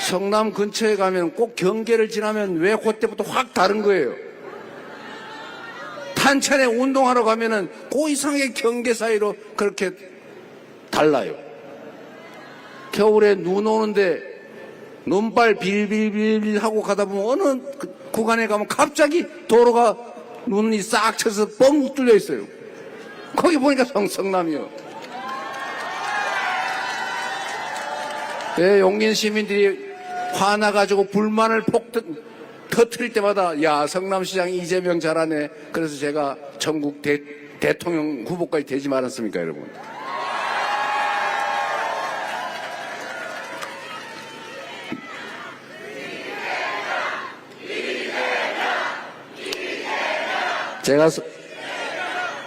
성남 근처에 가면 꼭 경계를 지나면 왜 그때부터 확 다른 거예요. 탄천에 운동하러 가면은 그 이상의 경계 사이로 그렇게 달라요. 겨울에 눈 오는데 눈발 빌빌빌 하고 가다 보면 어느 구간에 가면 갑자기 도로가 눈이 싹 쳐서 뻥 뚫려 있어요. 거기 보니까 성남이요. 용인 시민들이 화나가지고 불만을 터뜨릴 때마다 야 성남시장 이재명 잘하네. 그래서 제가 전국 대통령 후보까지 되지 말았습니까 여러분. 제가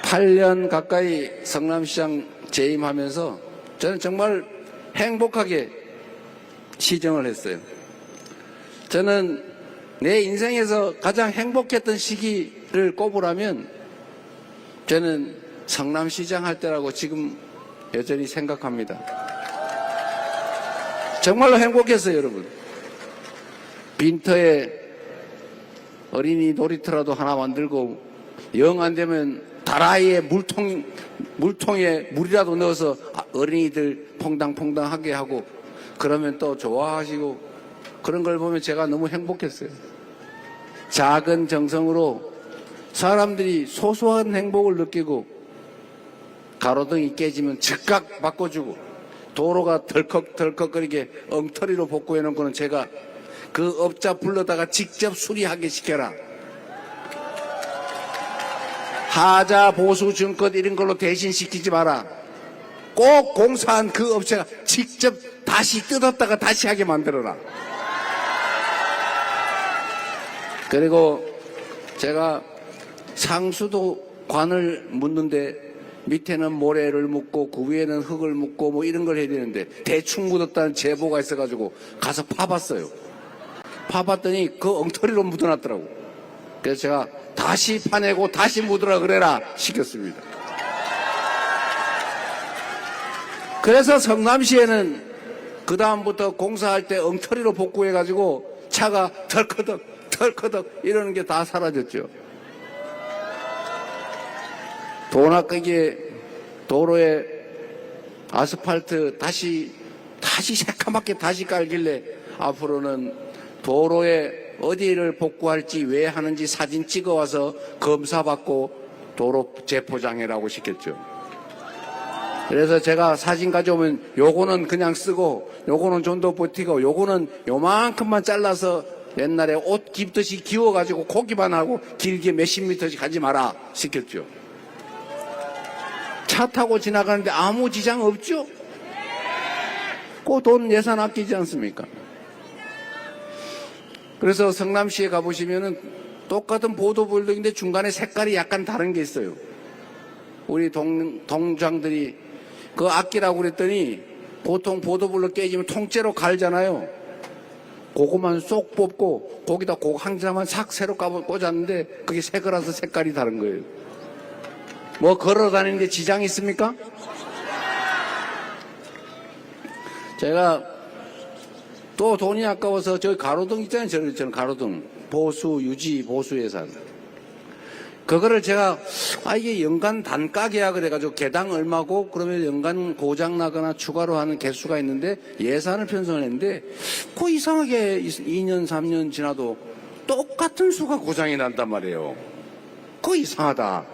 8년 가까이 성남시장 재임하면서 저는 정말 행복하게 시정을 했어요. 저는 내 인생에서 가장 행복했던 시기를 꼽으라면 저는 성남시장 할 때라고 지금 여전히 생각합니다. 정말로 행복했어요, 여러분. 빈터에 어린이 놀이터라도 하나 만들고 영 안 되면 다라이에 물통에 물이라도 넣어서 어린이들 퐁당퐁당하게 하고 그러면 또 좋아하시고 그런 걸 보면 제가 너무 행복했어요. 작은 정성으로 사람들이 소소한 행복을 느끼고 가로등이 깨지면 즉각 바꿔주고 도로가 덜컥덜컥거리게 엉터리로 복구해놓은 거는 제가 그 업자 불러다가 직접 수리하게 시켜라. 하자 보수 증권 이런 걸로 대신 시키지 마라. 꼭 공사한 그 업체가 직접 다시 뜯었다가 다시 하게 만들어라. 그리고 제가 상수도관을 묻는데 밑에는 모래를 묻고 그 위에는 흙을 묻고 뭐 이런 걸 해야 되는데 대충 묻었다는 제보가 있어가지고 가서 파봤어요. 파봤더니 그 엉터리로 묻어놨더라고. 그래서 제가 다시 파내고 다시 묻으라 그래라 시켰습니다. 그래서 성남시에는 그 다음부터 공사할 때 엉터리로 복구해가지고 차가 덜커덕 이러는 게 다 사라졌죠. 돈 아끼게 도로에 아스팔트 다시 새카맣게 다시 깔길래 앞으로는 도로에 어디를 복구할지 왜 하는지 사진 찍어와서 검사받고 도로 재포장해라고 시켰죠. 그래서 제가 사진 가져오면 요거는 그냥 쓰고 요거는 좀 더 버티고 요거는 요만큼만 잘라서 옛날에 옷 입듯이 기워가지고 고기만 하고 길게 몇십 미터씩 가지 마라 시켰죠. 차 타고 지나가는데 아무 지장 없죠? 그 돈 예산 아끼지 않습니까? 그래서 성남시에 가보시면은 똑같은 보도블록인데 중간에 색깔이 약간 다른 게 있어요. 우리 동장들이 그거 아끼라고 그랬더니 보통 보도블록 깨지면 통째로 갈잖아요. 그거만 쏙 뽑고 거기다 그거 한 자만 싹 새로 꽂았는데 그게 새 거라서 색깔이 다른 거예요. 뭐 걸어 다니는데 지장이 있습니까? 제가 또 돈이 아까워서 저기 가로등 있잖아요. 저는 가로등 보수 유지 보수 예산 그거를 제가 이게 연간 단가 계약을 해가지고 개당 얼마고 그러면 연간 고장 나거나 추가로 하는 개수가 있는데 예산을 편성을 했는데 그 이상하게 2년 3년 지나도 똑같은 수가 고장이 난단 말이에요. 그거 이상하다.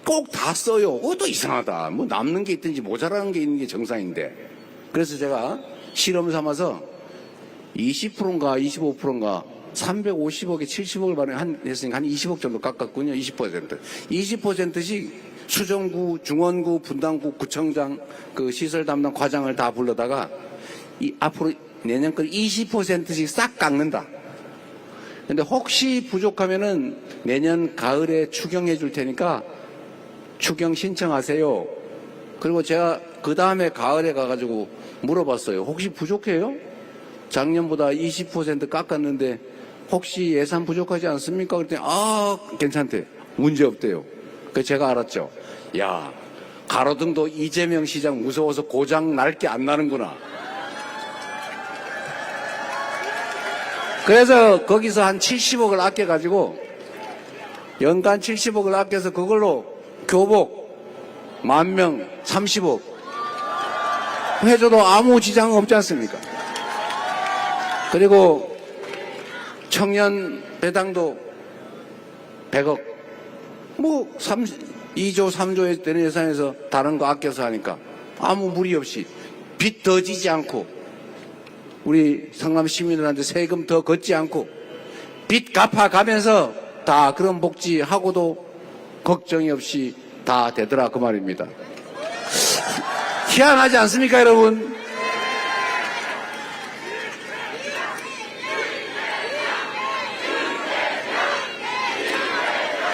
꼭 다 써요. 그것도 이상하다. 뭐 남는 게 있든지 모자라는 게 있는 게 정상인데. 그래서 제가 실험 삼아서 20%인가 25%인가 350억에 70억을 했으니까 한 20억 정도 깎았군요. 20%. 20%씩 수정구, 중원구, 분당구, 구청장, 그 시설 담당 과장을 다 불러다가 앞으로 내년 걸 20%씩 싹 깎는다. 근데 혹시 부족하면은 내년 가을에 추경해 줄 테니까 추경 신청하세요. 그리고 제가 그 다음에 가을에 가가지고 물어봤어요. 혹시 부족해요? 작년보다 20% 깎았는데 혹시 예산 부족하지 않습니까? 그랬더니 괜찮대. 문제 없대요. 그래서 제가 알았죠. 야, 가로등도 이재명 시장 무서워서 고장 날 게 안 나는구나. 그래서 거기서 한 70억을 아껴가지고 연간 70억을 아껴서 그걸로 교복 10,000명 30억 해줘도 아무 지장 없지 않습니까? 그리고 청년 배당도 100억 뭐 2조 3조에 되는 예산에서 다른 거 아껴서 하니까 아무 무리 없이 빚 더 지지 않고 우리 성남 시민들한테 세금 더 걷지 않고 빚 갚아가면서 다 그런 복지하고도 걱정이 없이 다 되더라 그 말입니다. 희한하지 않습니까 여러분?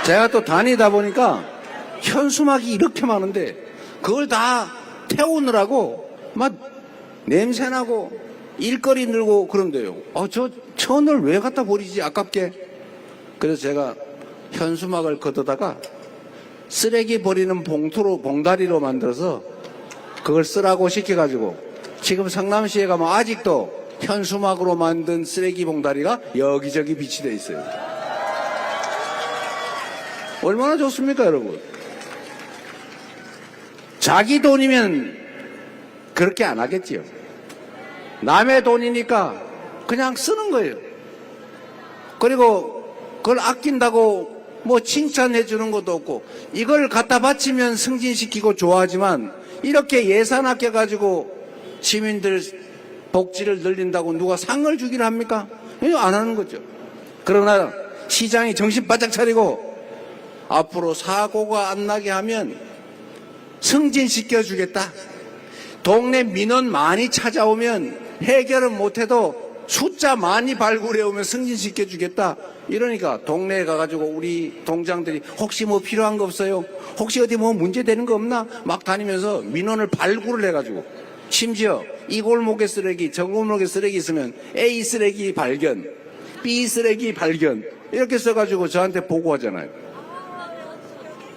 제가 또 다니다 보니까 현수막이 이렇게 많은데 그걸 다 태우느라고 막 냄새나고 일거리 늘고 그런데요. 저 천을 왜 갖다 버리지 아깝게. 그래서 제가 현수막을 걷어다가 쓰레기 버리는 봉다리로 만들어서 그걸 쓰라고 시켜가지고 지금 성남시에 가면 아직도 현수막으로 만든 쓰레기 봉다리가 여기저기 비치되어 있어요. 얼마나 좋습니까 여러분? 자기 돈이면 그렇게 안 하겠지요. 남의 돈이니까 그냥 쓰는 거예요. 그리고 그걸 아낀다고 뭐 칭찬해 주는 것도 없고 이걸 갖다 바치면 승진시키고 좋아하지만 이렇게 예산 아껴가지고 시민들 복지를 늘린다고 누가 상을 주기를 합니까? 이거 안 하는 거죠. 그러나 시장이 정신 바짝 차리고 앞으로 사고가 안 나게 하면 승진시켜 주겠다. 동네 민원 많이 찾아오면 해결은 못해도 숫자 많이 발굴해 오면 승진시켜 주겠다. 이러니까 동네에 가가지고 우리 동장들이 혹시 뭐 필요한 거 없어요? 혹시 어디 뭐 문제 되는 거 없나? 막 다니면서 민원을 발굴을 해가지고 심지어 이 골목에 쓰레기, 저 골목에 쓰레기 있으면 A 쓰레기 발견, B 쓰레기 발견 이렇게 써가지고 저한테 보고하잖아요.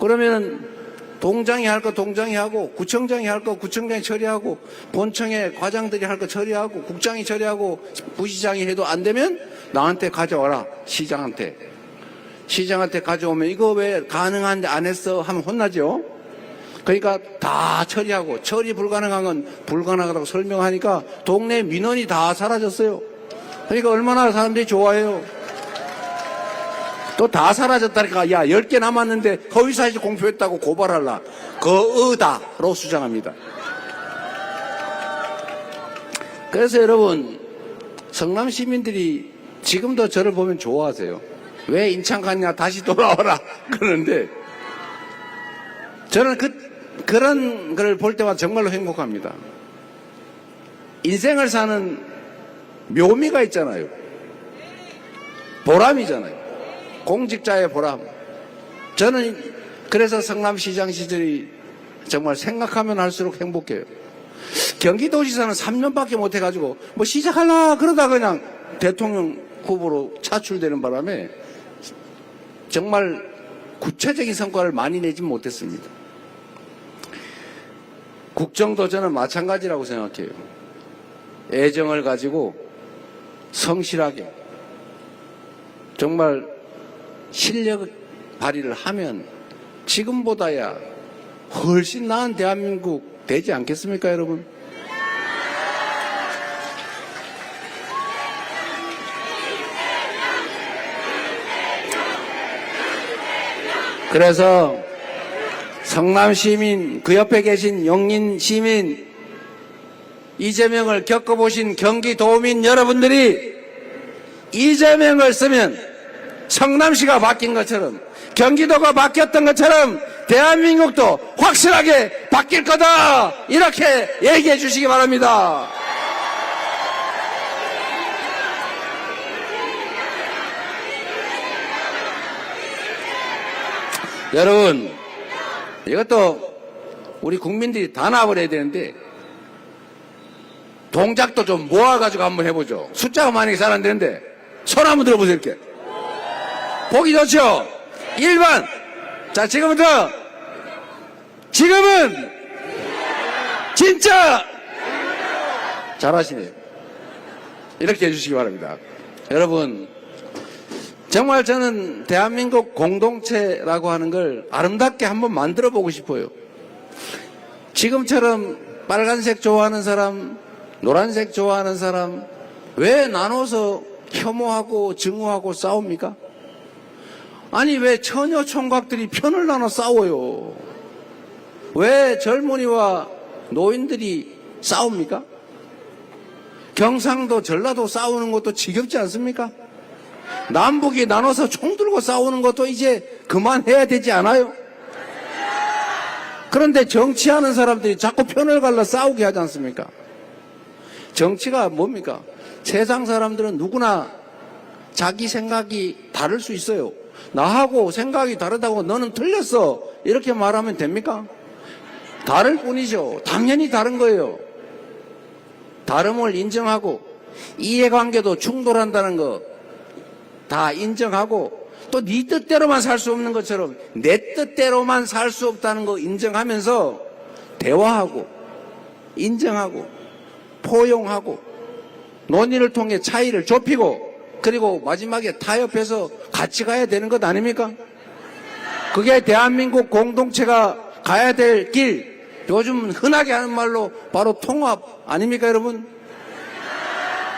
그러면은 동장이 할 거 동장이 하고 구청장이 할 거 구청장이 처리하고 본청의 과장들이 할 거 처리하고 국장이 처리하고 부시장이 해도 안 되면 나한테 가져와라. 시장한테 가져오면 이거 왜 가능한데 안 했어 하면 혼나죠. 그러니까 다 처리하고 처리 불가능한 건 불가능하다고 설명하니까 동네 민원이 다 사라졌어요. 그러니까 얼마나 사람들이 좋아해요. 또 다 사라졌다니까. 야 10개 남았는데 허위사실 공표했다고 고발할라. 거의다로 수정합니다. 그래서 여러분 성남 시민들이 지금도 저를 보면 좋아하세요. 왜 인천 갔냐 다시 돌아와라 그러는데 저는 그런 걸 볼 때마다 정말로 행복합니다. 인생을 사는 묘미가 있잖아요. 보람이잖아요. 공직자의 보람. 저는 그래서 성남시장 시절이 정말 생각하면 할수록 행복해요. 경기도지사는 3년밖에 못 해가지고 뭐 시작하려 그러다 그냥 대통령 후보로 차출되는 바람에 정말 구체적인 성과를 많이 내지 못했습니다. 국정도 저는 마찬가지라고 생각해요. 애정을 가지고 성실하게 정말 실력 발휘를 하면 지금보다야 훨씬 나은 대한민국 되지 않겠습니까 여러분? 그래서 성남시민, 그 옆에 계신 용인시민, 이재명을 겪어보신 경기도민 여러분들이 이재명을 쓰면 성남시가 바뀐 것처럼 경기도가 바뀌었던 것처럼 대한민국도 확실하게 바뀔 거다 이렇게 얘기해 주시기 바랍니다. 여러분 이것도 우리 국민들이 다 나와버려야 되는데 동작도 좀 모아가지고 한번 해보죠. 숫자가 많이 잘 안 되는데 손 한번 들어보세요. 이렇게 보기 좋죠? 1번 자 지금부터 지금은 진짜 잘하시네요. 이렇게 해주시기 바랍니다. 여러분, 정말 저는 대한민국 공동체라고 하는 걸 아름답게 한번 만들어 보고 싶어요. 지금처럼 빨간색 좋아하는 사람, 노란색 좋아하는 사람, 왜 나눠서 혐오하고 증오하고 싸웁니까? 아니, 왜 처녀 총각들이 편을 나눠 싸워요? 왜 젊은이와 노인들이 싸웁니까? 경상도, 전라도 싸우는 것도 지겹지 않습니까? 남북이 나눠서 총 들고 싸우는 것도 이제 그만해야 되지 않아요? 그런데 정치하는 사람들이 자꾸 편을 갈라 싸우게 하지 않습니까? 정치가 뭡니까? 세상 사람들은 누구나 자기 생각이 다를 수 있어요. 나하고 생각이 다르다고 너는 틀렸어, 이렇게 말하면 됩니까? 다를 뿐이죠. 당연히 다른 거예요. 다름을 인정하고 이해관계도 충돌한다는 거 다 인정하고, 또 네 뜻대로만 살 수 없는 것처럼 내 뜻대로만 살 수 없다는 거 인정하면서 대화하고 인정하고 포용하고 논의를 통해 차이를 좁히고, 그리고 마지막에 타협해서 같이 가야 되는 것 아닙니까? 그게 대한민국 공동체가 가야 될 길, 요즘 흔하게 하는 말로 바로 통합 아닙니까, 여러분?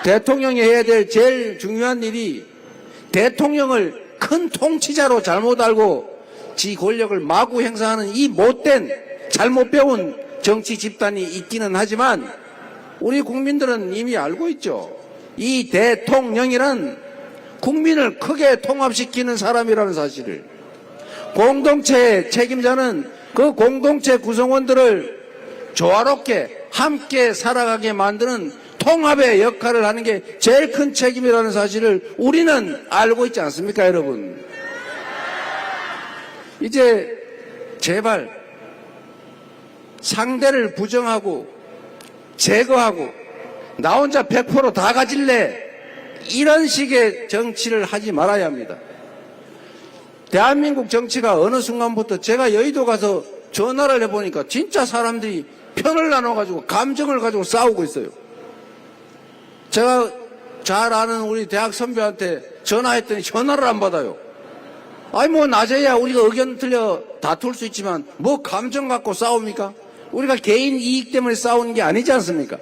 대통령이 해야 될 제일 중요한 일이 대통령을 큰 통치자로 잘못 알고 지 권력을 마구 행사하는 이 못된, 잘못 배운 정치 집단이 있기는 하지만 우리 국민들은 이미 알고 있죠. 이 대통령이란 국민을 크게 통합시키는 사람이라는 사실을. 공동체의 책임자는 그 공동체 구성원들을 조화롭게 함께 살아가게 만드는 통합의 역할을 하는 게 제일 큰 책임이라는 사실을 우리는 알고 있지 않습니까, 여러분? 이제 제발 상대를 부정하고 제거하고 나 혼자 100% 가질래, 이런 식의 정치를 하지 말아야 합니다. 대한민국 정치가 어느 순간부터, 제가 여의도 가서 전화를 해보니까 진짜 사람들이 편을 나눠가지고 감정을 가지고 싸우고 있어요. 제가 잘 아는 우리 대학 선배한테 전화했더니 전화를 안 받아요. 아니 뭐 낮에야 우리가 의견 틀려 다툴 수 있지만 뭐 감정 갖고 싸웁니까? 우리가 개인 이익 때문에 싸우는 게 아니지 않습니까?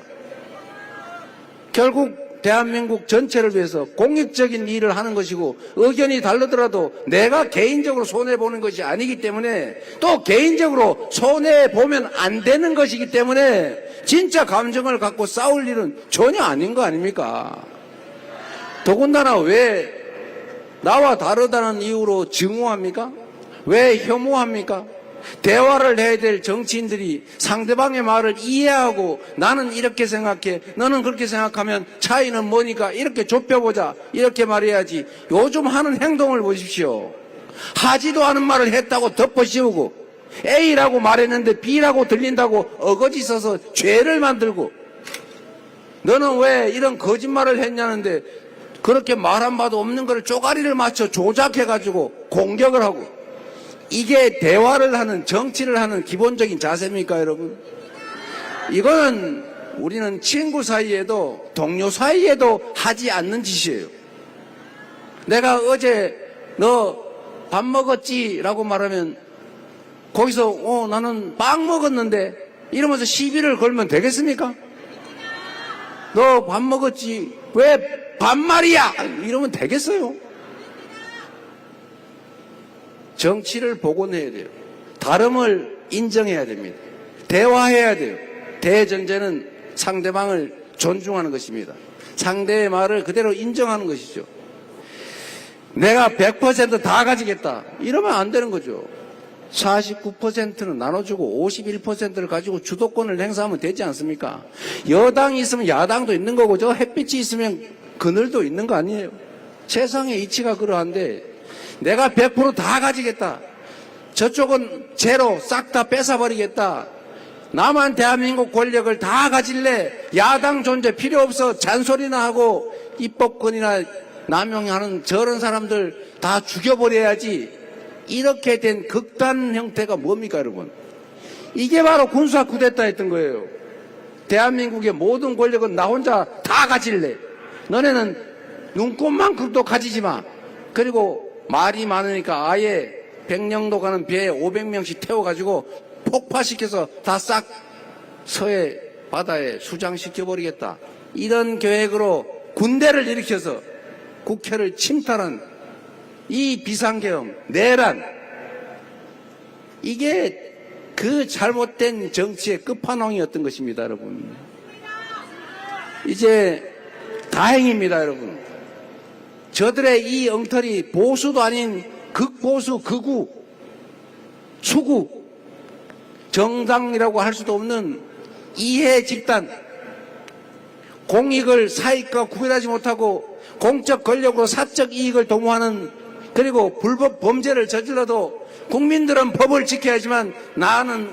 결국 대한민국 전체를 위해서 공익적인 일을 하는 것이고, 의견이 다르더라도 내가 개인적으로 손해보는 것이 아니기 때문에, 또 개인적으로 손해보면 안 되는 것이기 때문에 진짜 감정을 갖고 싸울 일은 전혀 아닌 거 아닙니까? 더군다나 왜 나와 다르다는 이유로 증오합니까? 왜 혐오합니까? 대화를 해야 될 정치인들이 상대방의 말을 이해하고 나는 이렇게 생각해, 너는 그렇게 생각하면 차이는 뭐니까 이렇게 좁혀보자, 이렇게 말해야지. 요즘 하는 행동을 보십시오. 하지도 않은 말을 했다고 덮어씌우고, A라고 말했는데 B라고 들린다고 어거지 써서 죄를 만들고, 너는 왜 이런 거짓말을 했냐는데 그렇게 말 한 바도 없는 걸 쪼가리를 맞춰 조작해가지고 공격을 하고, 이게 대화를 하는, 정치를 하는 기본적인 자세입니까, 여러분? 이거는 우리는 친구 사이에도 동료 사이에도 하지 않는 짓이에요. 내가 어제 너 밥 먹었지? 라고 말하면 거기서 나는 빵 먹었는데 이러면서 시비를 걸면 되겠습니까? 너 밥 먹었지? 왜 반말이야? 이러면 되겠어요? 정치를 복원해야 돼요. 다름을 인정해야 됩니다. 대화해야 돼요. 대전제는 상대방을 존중하는 것입니다. 상대의 말을 그대로 인정하는 것이죠. 내가 100% 다 가지겠다, 이러면 안 되는 거죠. 49%는 나눠주고 51%를 가지고 주도권을 행사하면 되지 않습니까? 여당이 있으면 야당도 있는 거고, 저 햇빛이 있으면 그늘도 있는 거 아니에요? 세상의 이치가 그러한데, 내가 100% 가지겠다, 저쪽은 제로 싹 다 뺏어버리겠다, 나만 대한민국 권력을 다 가질래, 야당 존재 필요 없어, 잔소리나 하고 입법권이나 남용하는 저런 사람들 다 죽여버려야지, 이렇게 된 극단 형태가 뭡니까, 여러분? 이게 바로 군사 쿠데타 했던 거예요. 대한민국의 모든 권력은 나 혼자 다 가질래, 너네는 눈꽃만큼도 가지지 마. 그리고 말이 많으니까 아예 백령도 가는 배에 500명씩 태워가지고 폭파시켜서 다 싹 서해 바다에 수장시켜버리겠다. 이런 계획으로 군대를 일으켜서 국회를 침탈한 이 비상계엄, 내란, 이게 그 잘못된 정치의 끝판왕이었던 것입니다, 여러분. 이제 다행입니다, 여러분. 저들의 이 엉터리, 보수도 아닌 극보수, 극우, 수구, 정당이라고 할 수도 없는 이해 집단, 공익을 사익과 구별하지 못하고 공적 권력으로 사적 이익을 도모하는, 그리고 불법 범죄를 저질러도 국민들은 법을 지켜야지만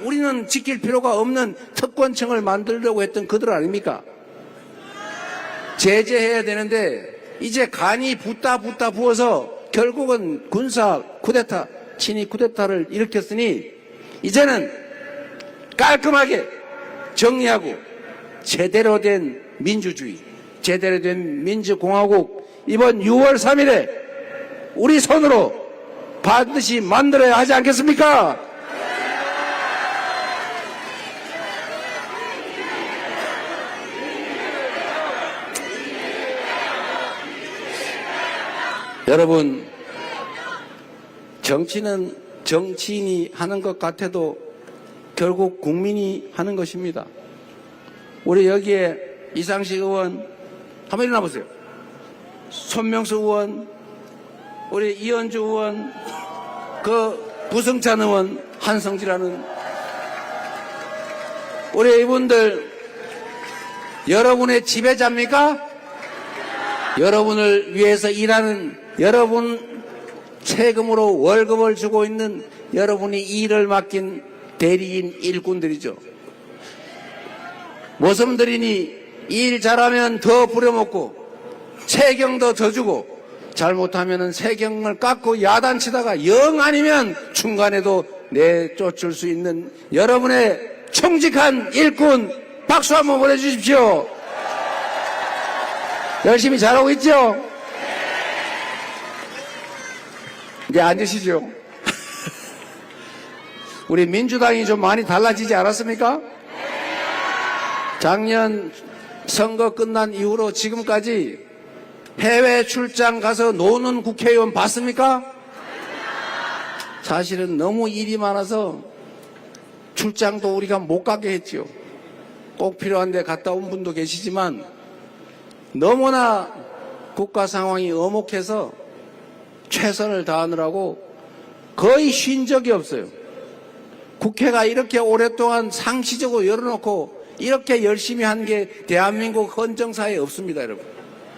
우리는 지킬 필요가 없는 특권층을 만들려고 했던 그들 아닙니까? 제재해야 되는데 이제 간이 붓다 부어서 결국은 군사 쿠데타, 친위 쿠데타를 일으켰으니 이제는 깔끔하게 정리하고 제대로 된 민주주의, 제대로 된 민주공화국 이번 6월 3일에 우리 손으로 반드시 만들어야 하지 않겠습니까? 여러분, 정치는 정치인이 하는 것 같아도 결국 국민이 하는 것입니다. 우리 여기에 이상식 의원, 한번 일어나 보세요. 손명수 의원, 우리 이현주 의원, 그 부승찬 의원, 한성지라는 우리 이분들 여러분의 지배자입니까? 여러분을 위해서 일하는, 여러분 세금으로 월급을 주고 있는 여러분이 일을 맡긴 대리인 일꾼들이죠. 모섬들이니 일 잘하면 더 부려먹고 세경도 더 주고 잘못하면 세경을 깎고 야단치다가 영 아니면 중간에도 내쫓을 수 있는 여러분의 청직한 일꾼 박수 한번 보내주십시오. 열심히 잘하고 있죠? 이제 앉으시죠. 우리 민주당이 좀 많이 달라지지 않았습니까? 작년 선거 끝난 이후로 지금까지 해외 출장 가서 노는 국회의원 봤습니까? 사실은 너무 일이 많아서 출장도 우리가 못 가게 했지요. 꼭 필요한데 갔다 온 분도 계시지만 너무나 국가 상황이 엄혹해서 최선을 다하느라고 거의 쉰 적이 없어요. 국회가 이렇게 오랫동안 상시적으로 열어놓고 이렇게 열심히 한 게 대한민국 헌정사에 없습니다, 여러분.